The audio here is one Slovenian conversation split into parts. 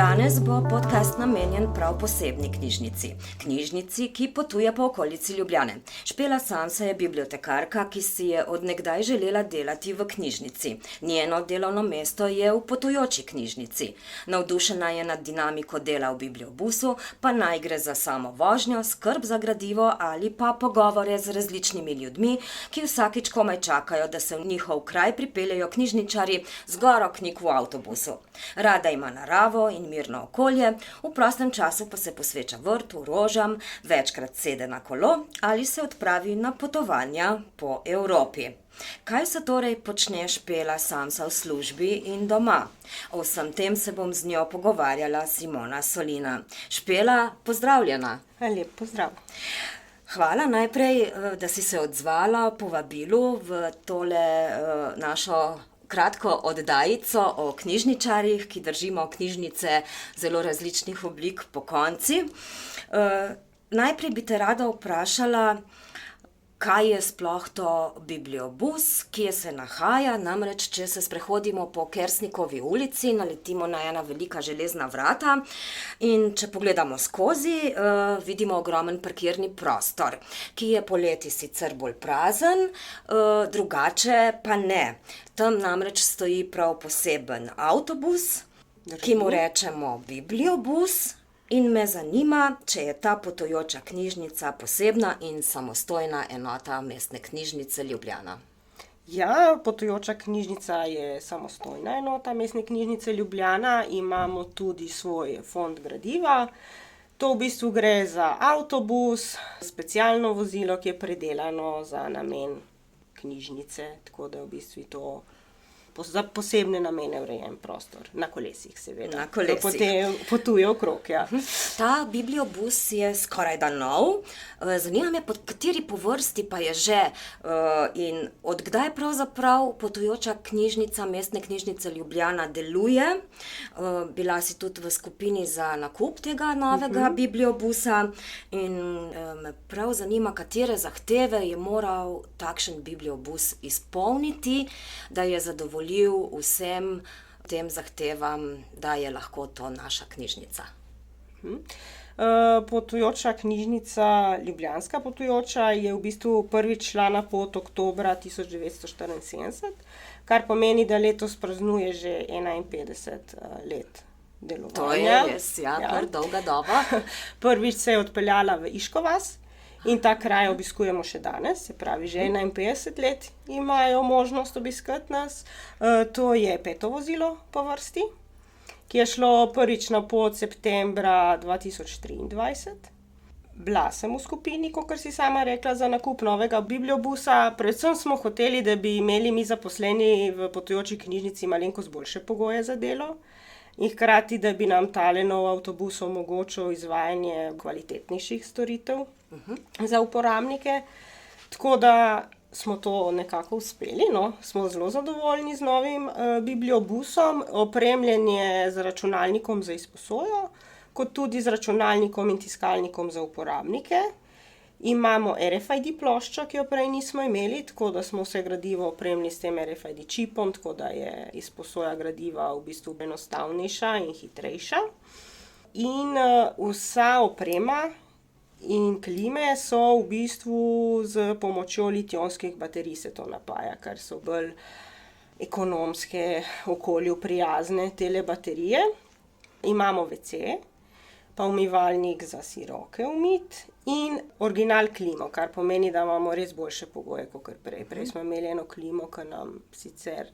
Danes bo podcast namenjen prav posebni knjižnici. Knjižnici, ki potuje po okolici Ljubljane. Špela Samsa je bibliotekarka, ki si je od nekdaj želela delati v knjižnici. Njeno delovno mesto je v potujoči knjižnici. Navdušena je nad dinamiko dela v bibliobusu, pa naj gre za samo vožnjo, skrb za gradivo ali pa pogovore z različnimi ljudmi, ki vsakič komaj čakajo, da se v njihov kraj pripeljejo knjižničarji z goro knjig v avtobusu. Rada ima naravo in mirno okolje, v prostem času pa se posveča vrtu, rožam, večkrat sede na kolo ali se odpravi na potovanja po Evropi. Kaj se torej počne Špela Samsa v službi in doma? O vsem tem se bom z njo pogovarjala Simona Solina. Špela, pozdravljena. Lep pozdrav. Hvala najprej, da si se odzvala povabilu v tole našo kratko oddajico o knjižničarjih, ki držimo knjižnice zelo različnih oblik pokonci. Najprej bi te rada vprašala, kaj je sploh to bibliobus, kje se nahaja, namreč če se sprehodimo po Kersnikovi ulici, naletimo na ena velika železna vrata in če pogledamo skozi, vidimo ogromen parkirni prostor, ki je poleti sicer bolj prazen, drugače pa ne. Tam namreč stoji prav poseben avtobus, ki mu rečemo bibliobus. In me zanima, če je ta potujoča knjižnica posebna in samostojna enota Mestne knjižnice Ljubljana. Ja, potujoča knjižnica je samostojna enota Mestne knjižnice Ljubljana. Imamo tudi svoj fond gradiva. To v bistvu gre za avtobus, specialno vozilo, ki je predelano za namen knjižnice, tako da v bistvu to za posebne namene urejen prostor, na kolesih seveda. Na kolesih. Potem potuje okrog, ja. Ta bibliobus je skorajda nov. Zanima me, po kateri po vrsti pa je že in od kdaj pravzaprav potujoča knjižnica Mestne knjižnice Ljubljana deluje. Bila si tudi v skupini za nakup tega novega bibliobusa in me prav zanima, katere zahteve je moral takšen bibliobus izpolniti, da je zadovoljil vsem tem zahtevam, da je lahko to naša knjižnica. Potujoča knjižnica, ljubljanska potujoča, je v bistvu prvič šla na pot oktobra 1974, kar pomeni, da letos praznuje že 51 let delovanja. To je res, kar dolga doba. Prvič se je odpeljala v Iško vas in ta kraj obiskujemo še danes, se pravi, že 51 let imajo možnost obiskati nas. To je 5. vozilo po vrsti, ki je šlo prvič na pot septembra 2023. Bila sem v skupini, kakor si sama rekla, za nakup novega bibliobusa. Predvsem smo hoteli, da bi imeli mi zaposleni v potujoči knjižnici malenkost boljše pogoje za delo in hkrati, da bi nam tale nov avtobus omogočil izvajanje kvalitetnejših storitev za uporabnike. Tako da smo to nekako uspeli, smo zelo zadovoljni z novim bibliobusom. Opremljen je z računalnikom za izposojo, kot tudi z računalnikom in tiskalnikom za uporabnike. Imamo RFID ploščo, ki jo prej nismo imeli, tako da smo vse gradivo opremili s tem RFID čipom, tako da je izposoja gradiva v bistvu enostavnejša in hitrejša. In vsa oprema in klime so v bistvu z pomočjo litij-ionskih baterij se to napaja, kar so bolj ekonomske, okolju prijazne tele baterije. Imamo WC, pa umivalnik za si roke umiti in original klimo, kar pomeni, da imamo res boljše pogoje kakor prej. Prej smo imeli eno klimo, ki nam sicer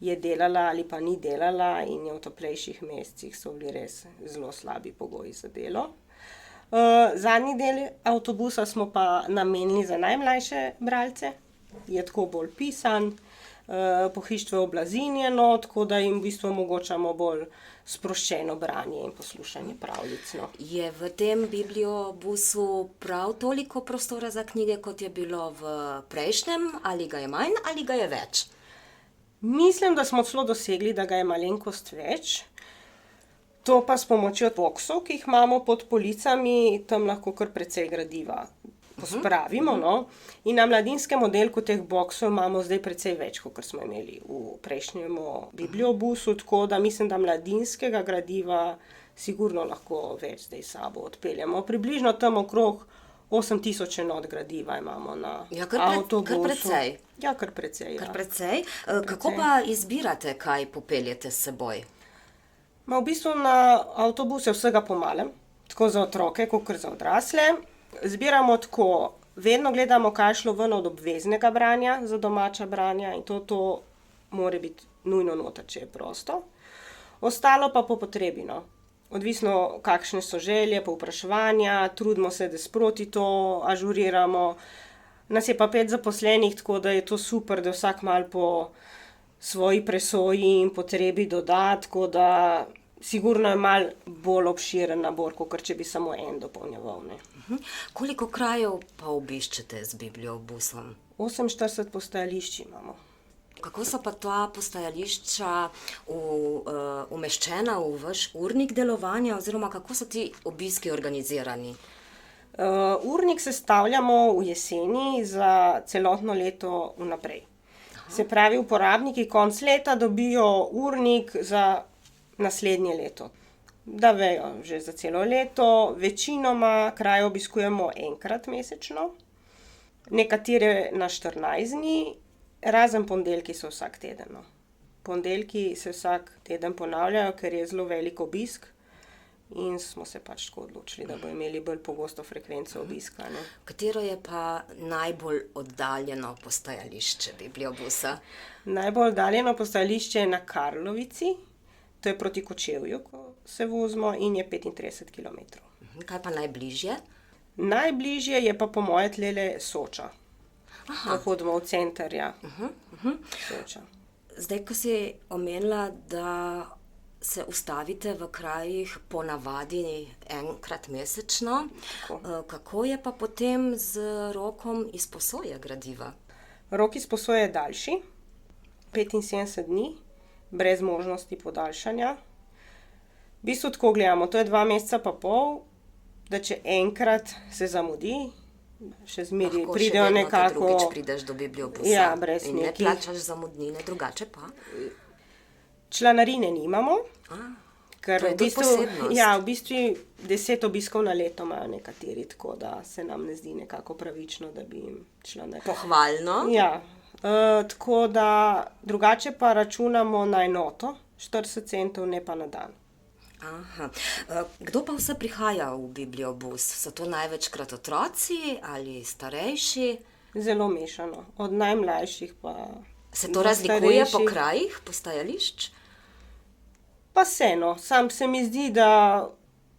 je delala ali pa ni delala in je v toplejših mesecih so bili res zelo slabi pogoji za delo. Zadnji del avtobusa smo pa namenili za najmlajše bralce, je tako bolj pisan, pohištvo je oblazinjeno, tako da jim v bistvu omogočamo bolj sproščeno branje in poslušanje pravljic. Je v tem bibliobusu prav toliko prostora za knjige, kot je bilo v prejšnjem, ali ga je manj, ali ga je več? Mislim, da smo celo dosegli, da ga je malenkost več. To pa s pomočjo boksov, ki jih imamo pod policami, tam lahko kar precej gradiva pospravimo. No? In na mladinskem oddelku teh boksov imamo zdaj precej več, kot smo imeli v prejšnjem bibliobusu, tako da mislim, da mladinskega gradiva sigurno lahko več zdaj sabo odpeljemo. Približno tam okrog 8000 enot gradiva imamo na avtobusu. Kar precej. Ja, kar precej. Kar precej. Kako pa izbirate, kaj popeljete s seboj? V bistvu na avtobuse vsega po malem, tako za otroke, kot za odrasle. Zbiramo tako, vedno gledamo, kaj je šlo ven od obveznega branja za domača branja in to mora biti nujno noter, če je prosto. Ostalo pa po potrebi, no. Odvisno, kakšne so želje, povpraševanja, trudimo se, da sproti to ažuriramo. Nas je pa 5 zaposlenih, tako da je to super, da vsak malo po svoji presoji in potrebi doda, tako da sigurno je malo bolj obširen nabor, kot če bi samo en dopolnjeval. Koliko krajev pa obiščete z bibliobusom? 48 postajališč imamo. Kako so pa ta postajališča umeščena v vaš urnik delovanja oziroma kako so ti obiski organizirani? Urnik sestavljamo v jeseni za celotno leto vnaprej. Se pravi, uporabniki konec leta dobijo urnik za naslednje leto. Da vejo že za celo leto, večinoma kraje obiskujemo enkrat mesečno, nekatere na 14 dni, razen ponedeljki so vsak teden. No. Ponedeljki se vsak teden ponavljajo, ker je zelo velik obisk in smo se pač tako odločili, da bomo imeli bolj pogosto frekvenco obiska. Ne. Katero je pa najbolj oddaljeno postajališče bibliobusa? Najbolj oddaljeno postajališče je na Karlovici, to je proti Kočevju, ko se vozimo, in je 35 km. Kaj pa najbližje? Najbližje je pa po moje tlele Soča. Ko hodimo v center, ja. Soča. Zdaj, ko si omenila, da se ustavite v krajih ponavadi enkrat mesečno, kako je pa potem z rokom izposoje gradiva? Rok izposoje je daljši, 75 dni, brez možnosti podaljšanja. V bistvu tako gledamo, to je 2 meseca pa pol, da če enkrat se zamudi, še zmeri pridejo nekako... Lahko še vedno, drugič prideš do bibliobusa. Ja, brez in ne plačaš zamudnine, drugače pa? Članarine nimamo. Ker to je tudi posebnost. Ja, v bistvu 10 obiskov na leto imajo nekateri, tako da se nam ne zdi nekako pravično, da bi jim članarine. Pohvalno. Ja, tako da drugače pa računamo na enoto, 40 centov, ne pa na dan. Kdo pa vse prihaja v bibliobus? So to največkrat otroci ali starejši? Zelo mešano, od najmlajših pa se to razlikuje po krajih, postajališč? Pa no, sam se mi zdi, da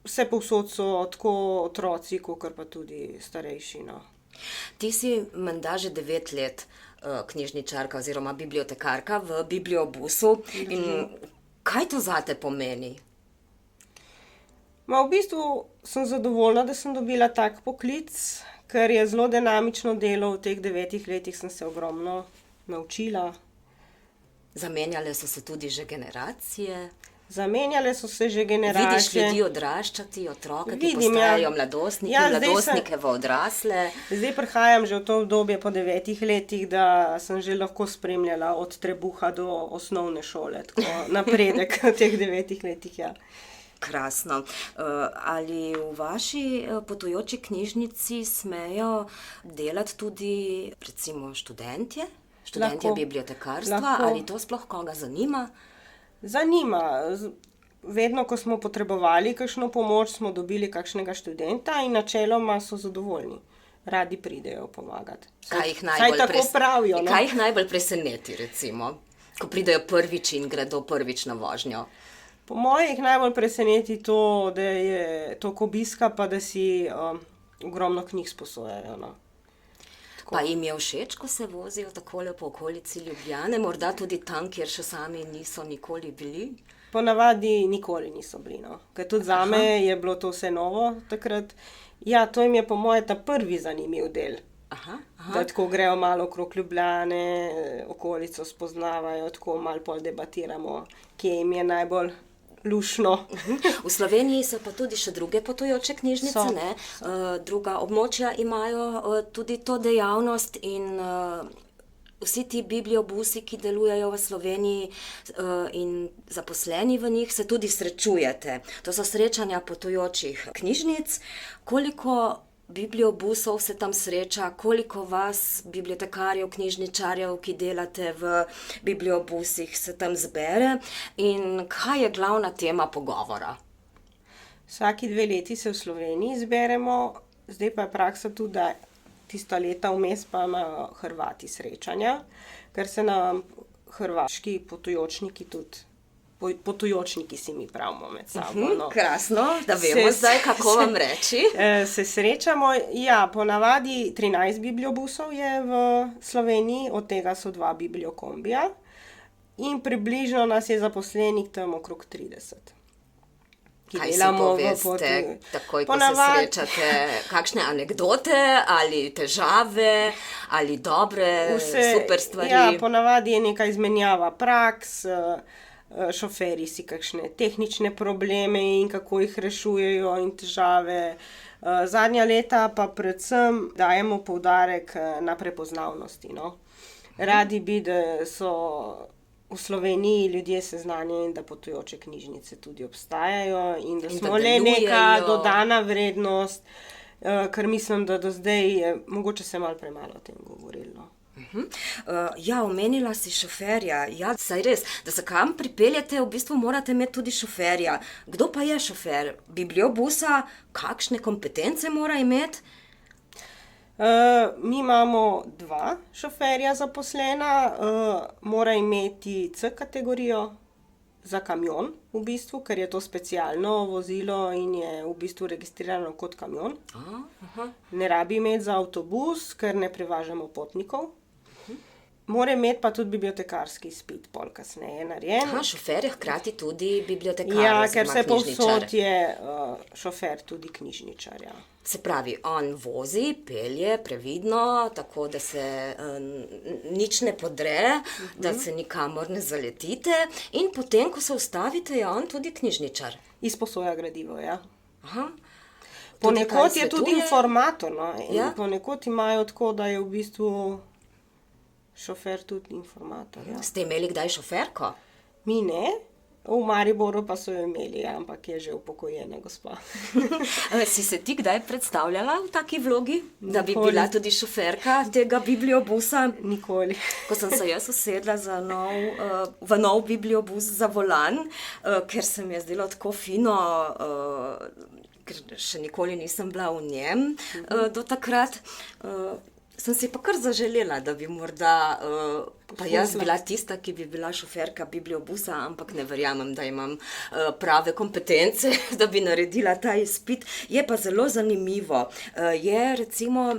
vse povsod so tako otroci, kakor pa tudi starejši. No. Ti si menda že 9 let knjižničarka oziroma bibliotekarka v bibliobusu. In kaj to zate pomeni? V bistvu sem zadovoljna, da sem dobila tak poklic, ker je zelo dinamično delo. V teh 9 letih sem se ogromno naučila. Zamenjale so se tudi že generacije. Zamenjale so se že generacije. Vidiš ljudi odraščati, otroke, ki postajajo mladostniki, mladostnike v odrasle. Zdaj prihajam že v to obdobje po 9 letih, da sem že lahko spremljala od trebuha do osnovne šole. Tako napredek v teh 9 letih, ja. Krasno. Ali v vaši potujoči knjižnici smejo delati tudi recimo študentje bibliotekarstva? Ali to sploh koga zanima? Zanima. Vedno, ko smo potrebovali kakšno pomoč, smo dobili kakšnega študenta in načeloma so zadovoljni. Radi pridejo pomagati. Saj tako pravijo. Kaj jih najbolj preseneti, recimo, ko pridejo prvič in gredo prvič na vožnjo? Po moje jih najbolj preseneti to, da je toliko obiska, pa da si ogromno knjig sposojajo. No. Pa jim je všeč, ko se vozijo takole po okolici Ljubljane, morda tudi tam, kjer še sami niso nikoli bili? Ponavadi nikoli niso bili, no. Ker tudi zame je bilo to vse novo takrat. Ja, to jim je po moje ta prvi zanimiv del. Da tako grejo malo okrog Ljubljane, okolico spoznavajo, tako malo pol debatiramo, kje jim je najbolj lušno. V Sloveniji so pa tudi še druge potujoče knjižnice, So, ne? Druga območja imajo tudi to dejavnost in vsi ti bibliobusi, ki delujejo v Sloveniji in zaposleni v njih, se tudi srečujete. To so srečanja potujočih knjižnic. Koliko bibliobusov se tam sreča, koliko vas, bibliotekarjev, knjižničarjev, ki delate v bibliobusih, se tam zbere in kaj je glavna tema pogovora? Vsaki 2 leti se v Sloveniji zberemo, zdaj pa je praksa tudi, da tista leta vmes pa imajo Hrvati srečanja, ker se nam hrvaški potujočniki tudi, potujočniki si mi pravimo med sabo. No. Krasno, da vemo zdaj, kako vam reči. Se srečamo, ja, ponavadi 13 bibliobusov je v Sloveniji, od tega so 2 bibliokombija in približno nas je zaposlenih tam okrog 30. Kaj si poveste, takoj, ko se srečate, kakšne anekdote ali težave ali dobre, super stvari? Ja, ponavadi je neka izmenjava praks, šoferji si kakšne tehnične probleme in kako jih rešujejo in težave. Zadnja leta pa predvsem dajemo poudarek na prepoznavnosti, no. Radi bi, da so v Sloveniji ljudje seznanjeni in da potujoče knjižnice tudi obstajajo in da smo le neka dodana vrednost, ker mislim, da do zdaj je mogoče se malo premalo o tem govorilo. Ja, omenila si šoferja. Ja, saj res, da se kam pripeljete, v bistvu morate imeti tudi šoferja. Kdo pa je šofer bibliobusa? Kakšne kompetence mora imeti? Mi imamo 2 šoferja zaposlena, mora imeti C kategorijo za kamion v bistvu, ker je to specialno vozilo in je v bistvu registrirano kot kamion. Ne rabi imeti za avtobus, ker ne prevažamo potnikov. Mora imeti pa tudi bibliotekarski izpit, pol kasneje narejen. Šofer je hkrati tudi bibliotekar, ja, ker se povsod je šofer tudi knjižničar, ja. Se pravi, on vozi, pelje previdno, tako da se nič ne podre, da se nikamor ne zaletite in potem, ko se ustavite, je on tudi knjižničar. Izposoja gradivo, ja. Aha. Ponekod je tudi informator, no, in ponekod imajo tako, da je v bistvu šofer tudi informator, ja. Ste imeli kdaj šoferko? Mi ne, v Mariboru pa so jo imeli, ampak je že upokojena gospa. Si se ti kdaj predstavljala v taki vlogi, da bi bila tudi šoferka tega bibliobusa? Nikoli. Ko sem se jaz usedla v nov bibliobus za volan, ker se mi je zdelo tako fino, ker še nikoli nisem bila v njem do takrat, sem si pa kar zaželela, da bi morda pa jaz bila tista, ki bi bila šoferka bibliobusa, ampak ne verjamem, da imam prave kompetence, da bi naredila ta izpit. Je pa zelo zanimivo. Je recimo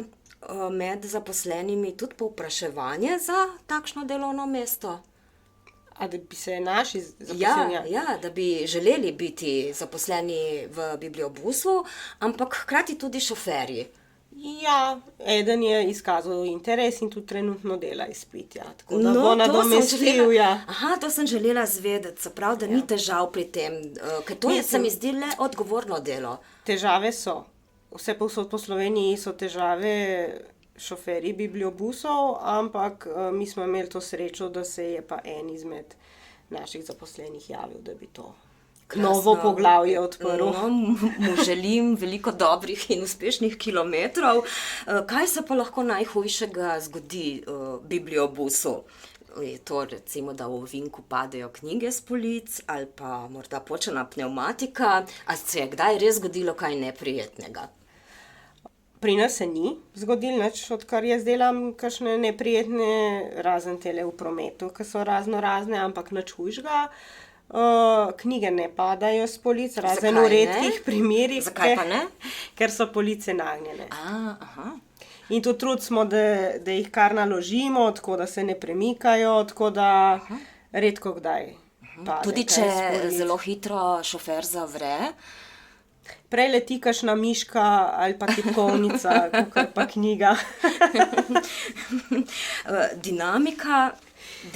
med zaposlenimi tudi povpraševanje za takšno delovno mesto? A da bi se naši zaposleni? Ja, da bi želeli biti zaposleni v bibliobusu, ampak hkrati tudi šoferji. Ja, eden je izkazal interes in tudi trenutno dela izpit, ja. Tako da bo nadomestil, ja. Aha, to sem želela zvedeti, se pravi, da ni težav pri tem, ker to se mi zdi le odgovorno delo. Težave so. Vse povsod po Sloveniji so težave šoferji bibliobusov, ampak mi smo imeli to srečo, da se je pa en izmed naših zaposlenih javil, da bi to novo poglavje odprl. Mu želim veliko dobrih in uspešnih kilometrov. Kaj se pa lahko najhujšega zgodi bibliobusu? Je to recimo, da v ovinku padejo knjige s polic ali pa morda počena pnevmatika? A se je kdaj res zgodilo kaj neprijetnega? Pri nas se ni zgodilo nič, odkar jaz delam kakšne neprijetne, razen tele v prometu, ki so razne, ampak nič hujšega. Knjige ne padajo s polic, razen v redkih primerih. Zakaj pa ne? Ker so police nagnjene. Aha. In to trud smo, da jih kar naložimo, tako da se ne premikajo, tako da redko kdaj pade. Tudi če zelo hitro šofer zavre? Prej leti kakšna miška ali pa tipkovnica, kakor pa knjiga. Dinamika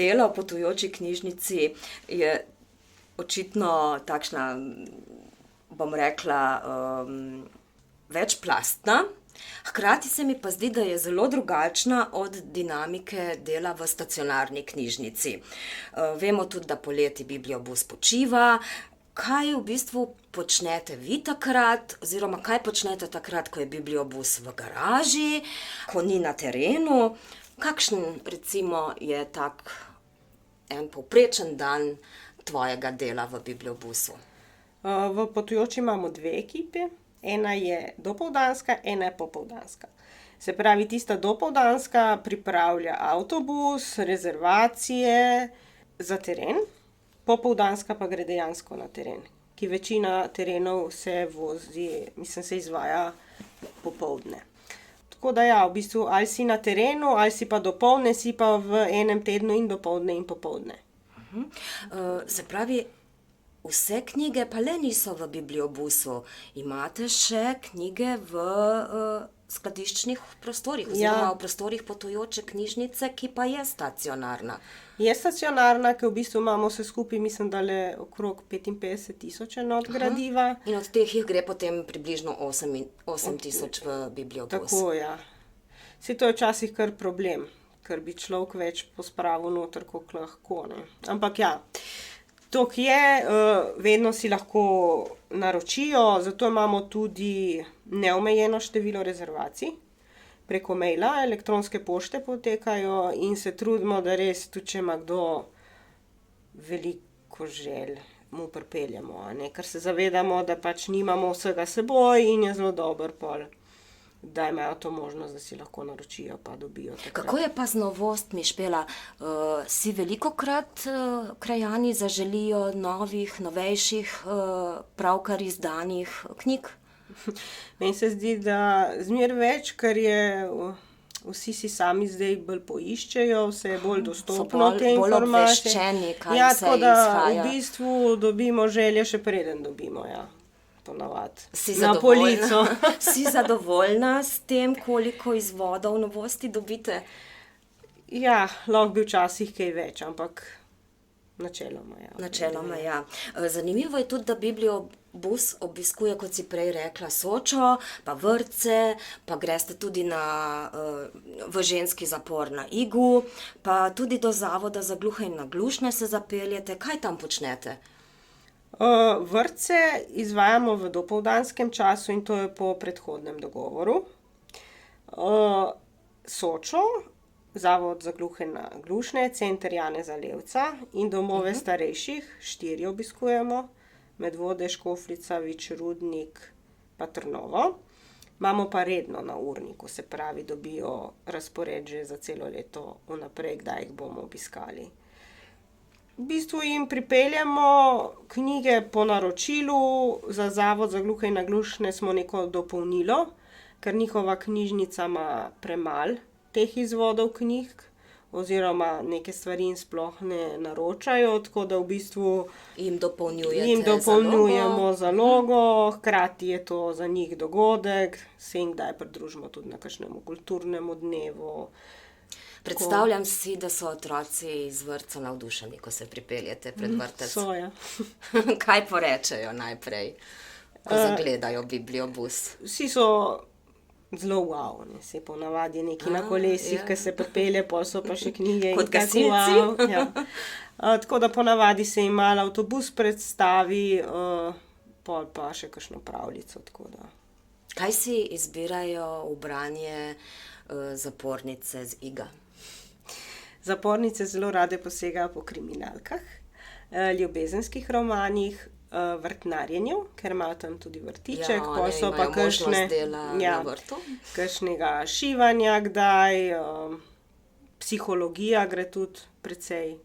dela v potujoči knjižnici je očitno takšna, bom rekla, večplastna. Hkrati se mi pa zdi, da je zelo drugačna od dinamike dela v stacionarni knjižnici. Vemo tudi, da poleti Bibliobus počiva. Kaj v bistvu počnete vi takrat, oziroma kaj počnete takrat, ko je Bibliobus v garaži, ko ni na terenu? Kakšen, recimo, je tak en povprečen dan tvojega dela v Bibliobusu? V Potujoči imamo 2 ekipi. Ena je dopoldanska, ena je popoldanska. Se pravi, tista dopoldanska pripravlja avtobus, rezervacije za teren, popoldanska pa gre dejansko na teren, ki večina terenov se izvaja popoldne. Tako da ja, v bistvu ali si na terenu, ali si pa dopoldne, si pa v enem tednu in dopoldne in popoldne. Se pravi, vse knjige pa le niso v Bibliobusu. Imate še knjige v skladiščnih prostorih, oziroma v prostorih Potujoče knjižnice, ki pa je stacionarna. Je stacionarna, ker v bistvu imamo vse skupaj, mislim, da le okrog 55,000 enot gradiva. In od teh jih gre potem približno 8,000 v Bibliobus. Tako, ja. Saj to je včasih kar problem, ker bi človek več pospravil noter, koliko lahko, ne. Ampak ja, toliko je, vedno si lahko naročijo, zato imamo tudi neomejeno število rezervacij. Preko maila, elektronske pošte potekajo in se trudimo, da res, tudi če ima kdo veliko želj, mu pripeljemo, a ne, ker se zavedamo, da pač nimamo vsega s seboj in je zelo dobro pol, da imajo to možnost, da si lahko naročijo pa dobijo takrat. Kako je pa z novostmi, Špela? Si velikokrat krajani zaželijo novejših, pravkar izdanih knjig? Meni se zdi, da zmeraj več, ker je vsi si sami zdaj bolj poiščejo, vse je bolj dostopno te informacije. Bolj obveščeni, kaj ja, vse tako da izhaja. v bistvu dobimo želje še preden dobimo, ja. Ponavadi. Si Na polico. Si zadovoljna s tem, koliko izvodov novosti dobite? Ja, lahko bi včasih kaj več, ampak načeloma, ja. Načeloma, ja. Zanimivo je tudi, da Bibliobus obiskuje, kot si prej rekla, Sočo, pa vrtce, pa greste tudi v ženski zapor na Igu, pa tudi do Zavoda za gluhe in naglušne se zapeljete. Kaj tam počnete? Vrtce izvajamo v dopoldanskem času in to je po predhodnem dogovoru. Sočo, Zavod za gluhe in naglušne, Center Janeza Levca in domove starejših, 4 obiskujemo, Medvode, Škofljica, Vič, Rudnik pa Trnovo. Imamo pa redno na urniku, se pravi, dobijo razpored že za celo leto vnaprej, kdaj jih bomo obiskali. V bistvu jim pripeljemo knjige po naročilu, za Zavod za gluhe in naglušne smo neko dopolnilo, ker njihova knjižnica ima premalo teh izvodov knjig, oziroma neke stvari jim sploh ne naročajo, tako da v bistvu Jim dopolnjujemo zalogo, hkrati je to za njih dogodek, se jim kdaj pridružimo tudi na kakšnemu kulturnemu dnevu. Predstavljam si, da so otroci iz vrtca navdušeni, ko se pripeljete pred vrtec. So, ja. Kaj porečejo najprej, ko zagledajo Bibliobus? Vsi so zelo wow, ne, se ponavadi neki na kolesih, ki se pripelje, pol so pa še knjige. Kot in tako gasilci. wow, ja. Tako da ponavadi se jim malo avtobus predstavi, pol pa še kakšno pravljico, tako da. Kaj si izbirajo v branje zapornice z Iga? Zapornice zelo rade posegajo po kriminalkah, ljubezenskih romanih, vrtnarjenju, ker imajo tam tudi vrtiček, pol so pa kakšne, ja, kakšnega šivanja kdaj, psihologija gre tudi precej,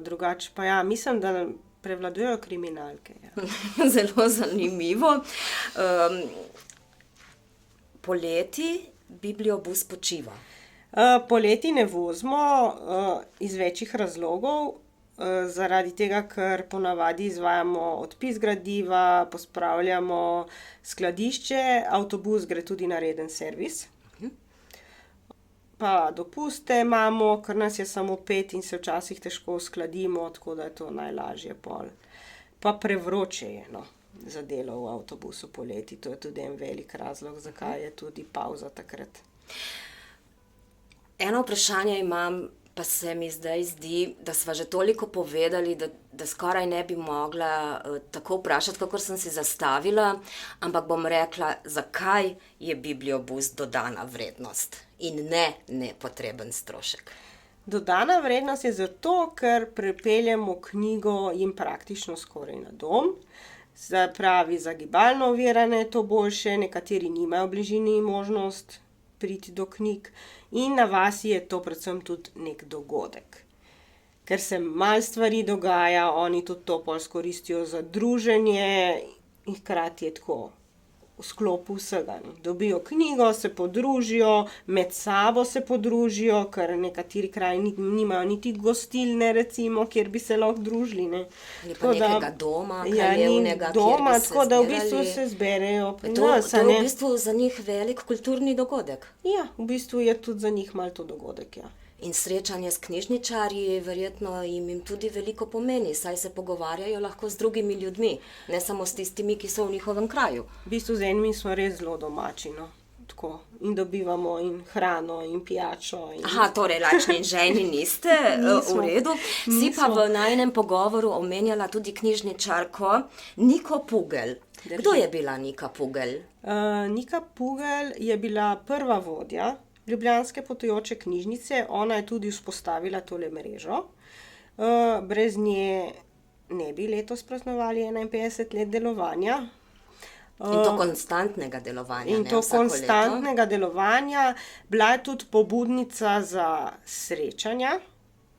drugače pa ja, mislim, da prevladujejo kriminalke. Ja. Zelo zanimivo. Poleti Bibliobus počiva. Poleti ne vozimo, iz večjih razlogov, zaradi tega, ker ponavadi izvajamo odpis gradiva, pospravljamo skladišče, avtobus gre tudi na reden servis. Pa dopuste imamo, ker nas je samo 5 in se včasih težko uskladimo, tako da je to najlažje pol. pa prevroče je, no, za delo v avtobusu poleti. To je tudi en velik razlog, zakaj je tudi pauza takrat. Eno vprašanje imam, pa se mi zdaj zdi, da sva že toliko povedali, da skoraj ne bi mogla tako vprašati, kakor sem si zastavila, ampak bom rekla, zakaj je bibliobus dodana vrednost in ne nepotreben strošek. Dodana vrednost je zato, ker pripeljemo knjigo jim praktično skoraj na dom. Pravi, za gibalno ovirane je to boljše, nekateri nimajo v bližini možnost priti do knjig in na vasi je to predvsem tudi nek dogodek. Ker se malo stvari dogaja, oni tudi to pol izkoristijo za druženje in hkrati je tako v sklopu vsega. Dobijo knjigo, se podružijo, med sabo se podružijo, ker nekateri kraji nimajo niti gostilne, recimo, kjer bi se lahko družili. Ne. Ali pa nekega doma, krajevnega, doma, tako da v bistvu se zberejo pri nas. To je v bistvu za njih velik kulturni dogodek. Ja, v bistvu je tudi za njih malo to dogodek, ja. In srečanje s knjižničarji verjetno jim tudi veliko pomeni, saj se pogovarjajo lahko z drugimi ljudmi, ne samo s tistimi, ki so v njihovem kraju. V bistvu z enimi smo res zelo domači, no. Tako. In dobivamo in hrano, in pijačo. Aha, torej lačni in žejni niste, v redu. Si pa v najinem pogovoru omenjala tudi knjižničarko Niko Pugel. Kdo je bila Nika Pugel? Nika Pugel je bila prva vodja Ljubljanske potujoče knjižnice, ona je tudi vzpostavila tole mrežo. Brez nje ne bi letos praznovali 51 let delovanja. In to konstantnega delovanja. In to konstantnega delovanja. Bila je tudi pobudnica za srečanja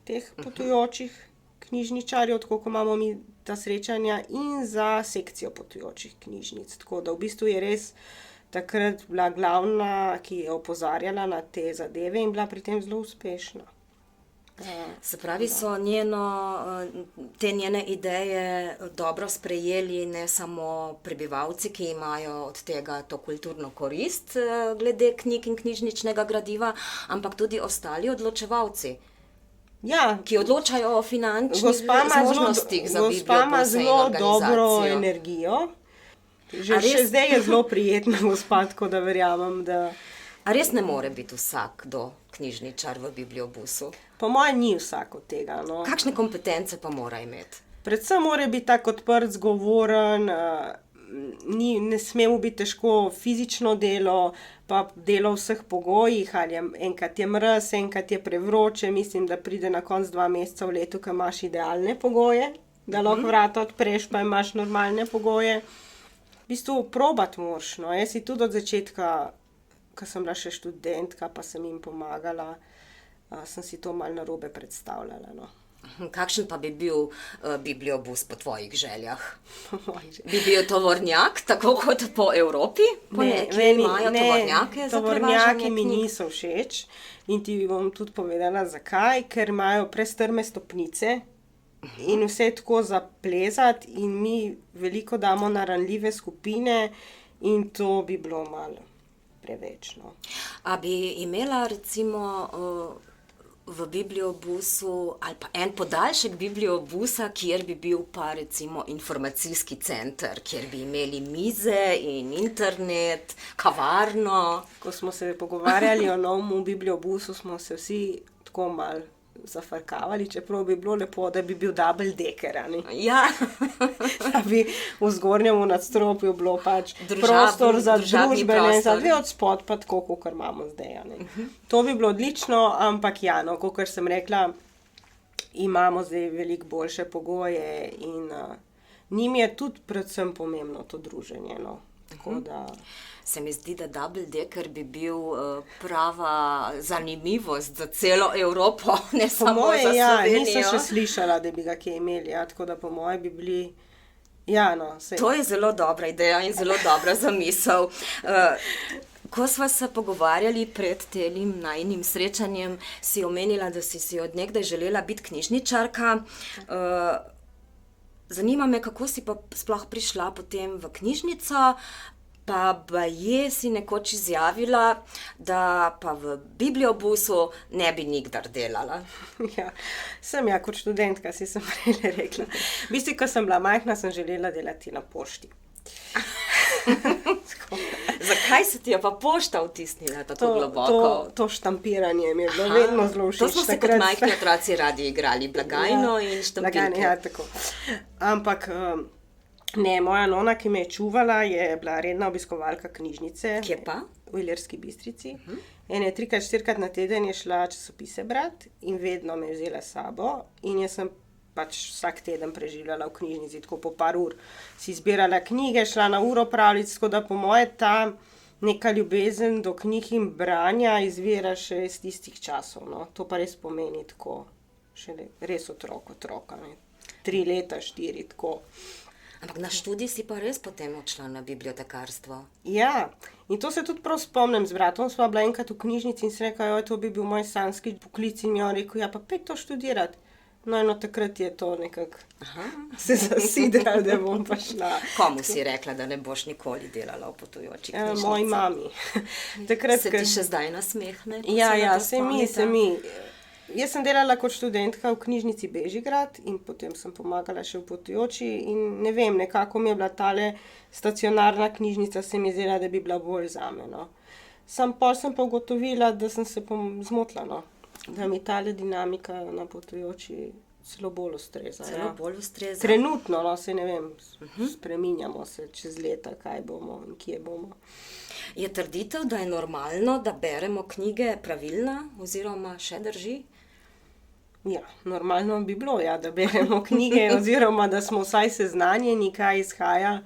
teh potujočih knjižničarjev, tako kot imamo mi ta srečanja, in za sekcijo potujočih knjižnic. Tako da v bistvu je res takrat bila glavna, ki je opozarjala na te zadeve in bila pri tem zelo uspešna. Se pravi, so te njene ideje dobro sprejeli ne samo prebivalci, ki imajo od tega to kulturno korist glede knjig in knjižničnega gradiva, ampak tudi ostali odločevalci, ja, ki odločajo o finančnih zmožnostih za bibliobuse in organizacijo. Gospa ima zelo dobro energijo. Še zdaj je zelo prijetna gospa, tako da verjamem, da... A res ne more biti vsakdo knjižničar v bibliobusu? Po mojem ni vsak od tega, no. Kakšne kompetence pa mora imeti? Predvsem mora biti tak odprt, zgovoren, ne sme mu biti težko fizično delo, pa delo v vseh pogojih, ali enkrat je mraz, enkrat je prevroče, mislim, da pride na konec 2 meseca v letu, ko imaš idealne pogoje, da lahko vrata odpreš, pa imaš normalne pogoje. V bistvu probati moraš, no. Jaz si tudi od začetka, ko sem bila še študentka, pa sem jim pomagala, sem si to malo narobe predstavljala, no. Kakšen pa bi bil bibliobus po tvojih željah? Bi bil tovornjak, tako kot po Evropi? Imajo tovornjake za prevažanje knjig? Tovornjaki mi niso všeč in ti bom tudi povedala, zakaj, ker imajo prestrme stopnice in vse tako za plezati in mi veliko damo na ranljive skupine in to bi bilo malo preveč, no. A bi imela recimo v bibliobusu ali pa en podaljšek bibliobusa, kjer bi bil pa recimo informacijski center, kjer bi imeli mize in internet, kavarno? Ko smo se pogovarjali o novem bibliobusu, smo se vsi tako malo zafrkavali, čeprav bi bilo lepo, da bi bil double decker, ne? Ja. Da bi v zgornjem nadstropju bilo pač prostor za družbene, za 2 odspod, pa tako, kakor imamo zdaj, ne? To bi bilo odlično, ampak ja, no, kakor sem rekla, imamo zdaj veliko boljše pogoje in njim je tudi predvsem pomembno to druženje, no. Tako da... Se mi zdi, da double decker bi bil prava zanimivost za celo Evropo, ne samo za Slovenijo. Ja, nisem še slišala, da bi ga kje imeli, ja, tako da po moje bi bili, ja, no. To je zelo dobra ideja in zelo dobra zamisel. Ko sva se pogovarjali pred telim najinim srečanjem, si omenila, da si od nekdaj želela biti knjižničarka. Zanima me, kako si pa sploh prišla potem v knjižnico. Pa baje si nekoč izjavila, da pa v bibliobusu ne bi nikdar delala. Ja, sem ja kot študentka, sem prej rekla. V bistvu, ko sem bila majhna, sem želela delati na pošti. Zakaj se ti je pa pošta vtisnila tako globoko? To štampiranje mi je bilo vedno zelo všeč. To smo se kot majhni otroci radi igrali, blagajno in štampirke. Blagajne, ja, tako. Ampak ne, moja nona, ki me je čuvala, je bila redna obiskovalka knjižnice. Kje pa? V Ilirski Bistrici. Ene 3-4 na teden je šla časopise brati in vedno me je vzela s sabo in jaz sem pač vsak teden preživljala v knjižnici, tako po par ur. Si izbirala knjige, šla na uro pravljic, tako da po moje ta neka ljubezen do knjig in branja izvira še iz tistih časov. No. To pa res pomeni tako, še res otroka, ne. 3 leta, 4, tako. Ampak na študij si pa res potem odšla na bibliotekarstvo. Ja, in to se tudi prav spomnim, z bratom sva bila enkrat v knjižnici in sem rekla, joj, to bi bil moj sanjski poklic in mi je on rekel, ja, pa pej to študirati. No, in od takrat je to nekako se zasidral, da bom pa šla. Komu si rekla, da ne boš nikoli delala v potujoči knjižnici? Moji mami. Se ti še zdaj nasmehne? Ja, se mi. Jaz sem delala kot študentka v knjižnici Bežigrad in potem sem pomagala še v potujoči in ne vem, nekako mi je bila tale stacionarna knjižnica, se mi zdela, da bi bila bolj zame, no. Pol sem pa ugotovila, da sem se zmotila, no. Da mi tale dinamika na potujoči celo bolj ustreza. Celo bolj ustreza? Trenutno, no, se ne vem, spreminjamo se čez leta, kaj bomo in kje bomo. Je trditev, da je normalno, da beremo knjige, pravilna oziroma še drži? Ja, normalno bi bilo, ja, da beremo knjige oziroma da smo vsaj seznanjeni, kaj izhaja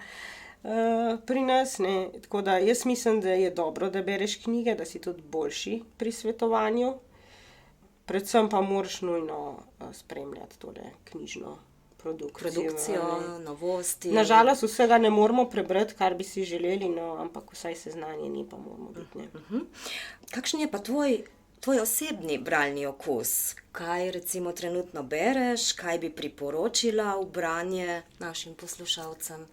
pri nas, ne. Tako da jaz mislim, da je dobro, da bereš knjige, da si tudi boljši pri svetovanju. Predvsem pa moraš nujno spremljati tole knjižno produkcijo, novosti. Na žalost vsega ne moramo prebrati, kar bi si želeli, no, ampak vsaj seznanjeni pa moramo biti, ne. Kakšen je pa tvoj osebni bralni okus? Kaj recimo trenutno bereš, kaj bi priporočila v branje našim poslušalcem?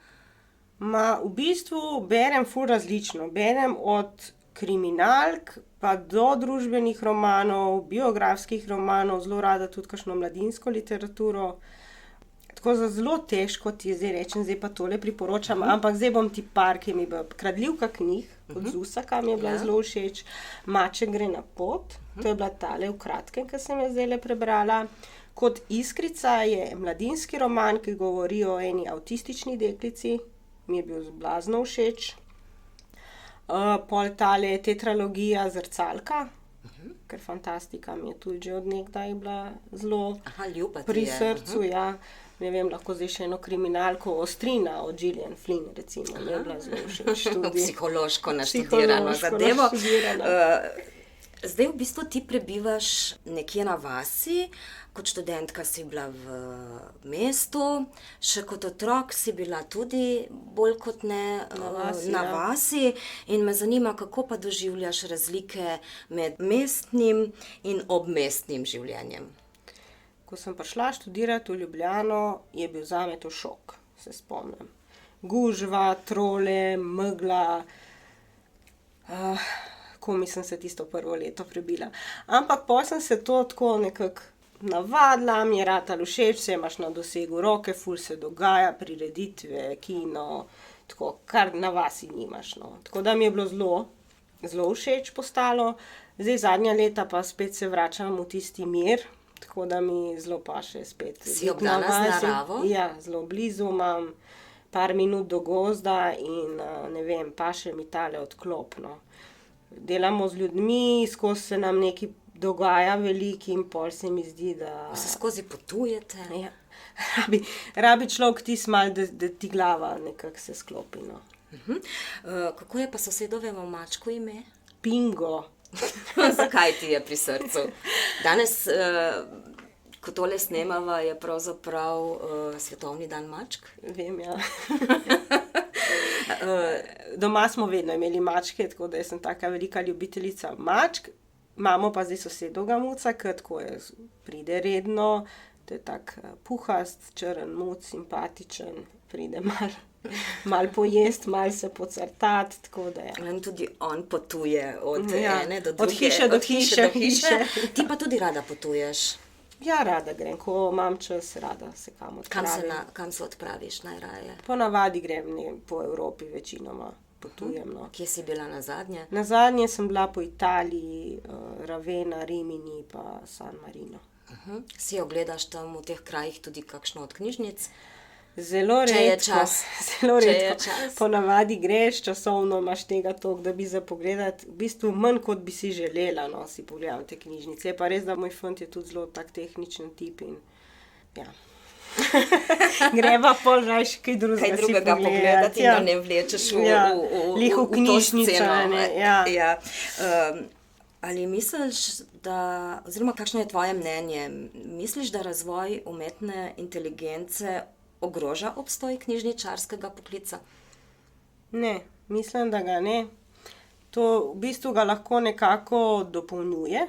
V bistvu berem ful različno. Berem od kriminalk pa do družbenih romanov, biografskih romanov, zelo rada tudi kakšno mladinsko literaturo. Tako zelo težko ti zdaj rečem, zdaj pa tole priporočam, ampak zdaj bom ti par, ki mi je Kradljivka knjig, od Zusaka mi je bila zelo všeč. Maček gre na pot, to je bila tale v kratkem, ki sem jo zdajle prebrala. Kot Iskrica je mladinski roman, ki govori o eni avtistični deklici, mi je bil blazno všeč. Pol tale tetralogija Zrcalka, ker fantastika mi je tudi že od nekdaj bila zelo pri srcu, ja. Ne vem, lahko zdaj še eno kriminalko Ostrina od Gillian Flynn, recimo, mi je bila zelo všeč tudi. Psihološko naštudirano zadevo. Zdaj v bistvu ti prebivaš nekje na vasi, kot študentka si bila v mestu, še kot otrok si bila tudi bolj kot ne na vasi in me zanima, kako pa doživljaš razlike med mestnim in obmestnim življenjem. Ko sem prišla študirati v Ljubljano, je bil zame to šok, se spomnim. Gužva, trole, megla, komi sem se tisto prvo leto prebila. Ampak pol sem se to tako nekako navadila, mi je ratalo všeč, vse imaš na dosegu roke, ful se dogaja, prireditve, kino, tako, kar na vasi nimaš, no. Tako da mi je bilo zelo všeč postalo. Zdaj zadnja leta pa spet se vračam v tisti mir, tako da mi zelo paše spet. Si obdana z naravo? Ja, zelo blizu imam, par minut do gozda in ne vem, paše mi tale odklop, no. Delamo z ljudmi, skozi se nam nekaj dogaja veliko in pol se mi zdi, da... Se skozi potujete? Ja. Rabi človek tisto malo, da ti glava nekako se sklopi, no. Kako je pa sosedovemu mačku ime? Pingo. Zakaj ti je pri srcu? Danes, ko tole snemava, je pravzaprav svetovni dan mačk. Vem, ja. Doma smo vedno imeli mačke, tako da jaz sem taka velika ljubiteljica mačk. Imamo pa zdaj sosedovega muca, ki tako je, pride redno, to je tak puhast, črn muc, simpatičen, pride malo malo pojesti, malo se pocrtati, tako da je. In tudi on potuje od Ja, ene do od druge. hiše do hiše. Ti pa tudi rada potuješ. Ja, rada grem, ko imam čas, rada se kam odpravim. Kam se odpraviš najraje? Ponavadi grem po Evropi, večinoma potujem. No. Kje si bila nazadnje? Nazadnje sem bila po Italiji, Ravenna, Rimini pa San Marino. Si ogledaš tam v teh krajih tudi kakšno od knjižnic? Zelo Če je redko, čas. zelo Če je redko. čas. Ponavadi greš, časovno imaš tega toliko, da bi za pogledati, v bistvu manj kot bi si želela, no, si pogledam te knjižnice. Je pa res, da moj fant je tudi zelo tak tehničen tip in ja. Greva pol rajš kaj drugega si pogledati in ja. da ne vlečeš Lih v to knjižnico, sceno. ne, ja. Ja. Ali misliš, oziroma kakšno je tvoje mnenje, misliš, da razvoj umetne inteligence ogroža obstoj knjižničarskega poklica? Ne, mislim, da ga ne. To v bistvu ga lahko nekako dopolnjuje.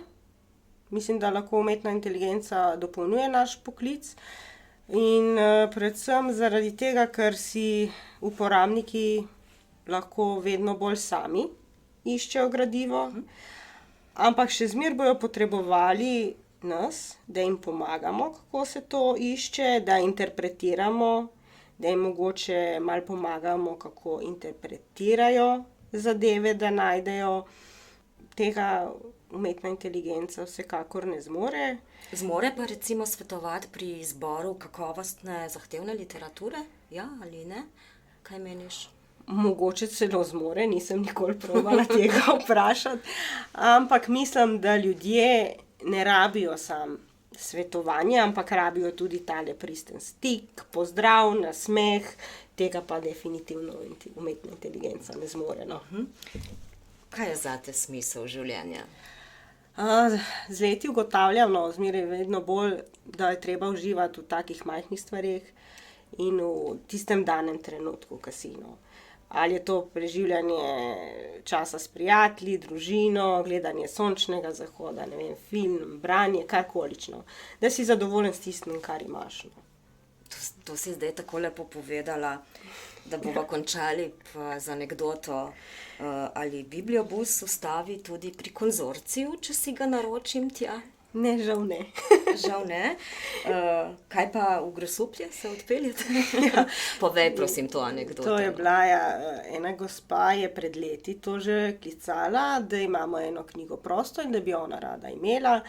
Mislim, da lahko umetna inteligenca dopolnjuje naš poklic. In predvsem zaradi tega, ker si uporabniki lahko vedno bolj sami iščejo gradivo, ampak še zmeraj bojo potrebovali nas, da jim pomagamo, kako se to išče, da interpretiramo, da jim mogoče malo pomagamo, kako interpretirajo zadeve, da najdejo. Tega umetna inteligenca vsekakor ne zmore. Zmore pa recimo svetovati pri izboru kakovostne, zahtevne literature? Ja ali ne? Kaj meniš? Mogoče celo zmore, nisem nikoli probala tega vprašati, ampak mislim, da ljudje ne rabijo samo svetovanja, ampak rabijo tudi tale pristen stik, pozdrav, nasmeh, tega pa definitivno umetna inteligenca ne zmore. No. Kaj je zate smisel življenja? Z leti ugotavljam, no, zmeraj vedno bolj, da je treba uživati v takih majhnih stvareh in v tistem danem trenutku, ki si, no. Ali je to preživljanje časa s prijatelji, družino, gledanje sončnega zahoda, ne vem, film, branje, karkolično. Da si zadovoljen s tistim, kar imaš. No. To si zdaj tako lepo povedala, da bomo končali pa z anekdoto. Ali Bibliobus ustavi tudi pri konzorciju, če si ga naročim tja? Ne, žal ne. Žal ne. Kaj pa v Grosuplje se odpeljete? Povej, prosim, to anekdoto. To je bila, ena gospa je pred leti to že klicala, da imamo eno knjigo prosto in da bi ona rada imela.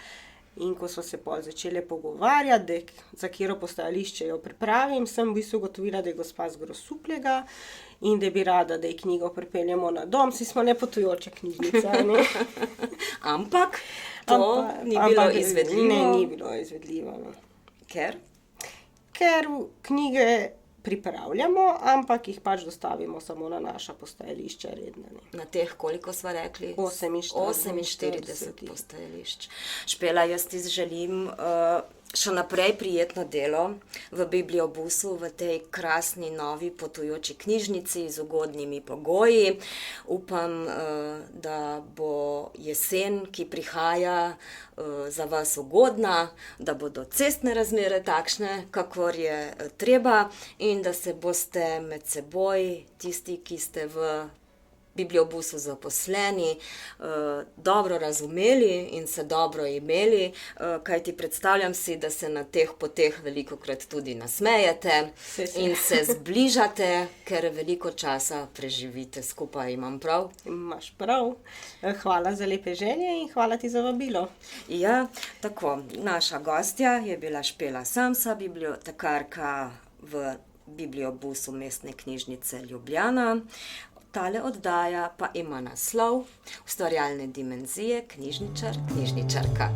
In ko so se pol začele pogovarjati, za katero postajališče jo pripravim, sem v bistvu ugotovila, da je gospa z Grosupljega in da bi rada, da ji knjigo pripeljemo na dom. Si smo nepotujoča knjižnica, ne? Ampak to ni bilo izvedljivo. Ne, ni bilo izvedljivo. No. Ker? Ker knjige pripravljamo, ampak jih pač dostavimo samo na naša postajališča redna. Ne. Na teh, koliko sva rekli? 48 postajališč. Špela, jaz ti želim še naprej prijetno delo v Bibliobusu, v tej krasni novi potujoči knjižnici z ugodnimi pogoji. Upam, da bo jesen, ki prihaja, za vas ugodna, da bodo cestne razmere takšne, kakor je treba, in da se boste med seboj, tisti, ki ste v Bibliobusu zaposleni, dobro razumeli in se dobro imeli, kajti predstavljam si, da se na teh poteh velikokrat tudi nasmejete in se zbližate, ker veliko časa preživite skupaj, imam prav? Imaš prav. Hvala za lepe želje in hvala ti za vabilo. Ja, tako, naša gostja je bila Špela Samsa, bibliotekarka v Bibliobusu Mestne knjižnice Ljubljana. Tale oddaja pa ima naslov Ustvarjalne dimenzije, knjižničar, knjižničarka.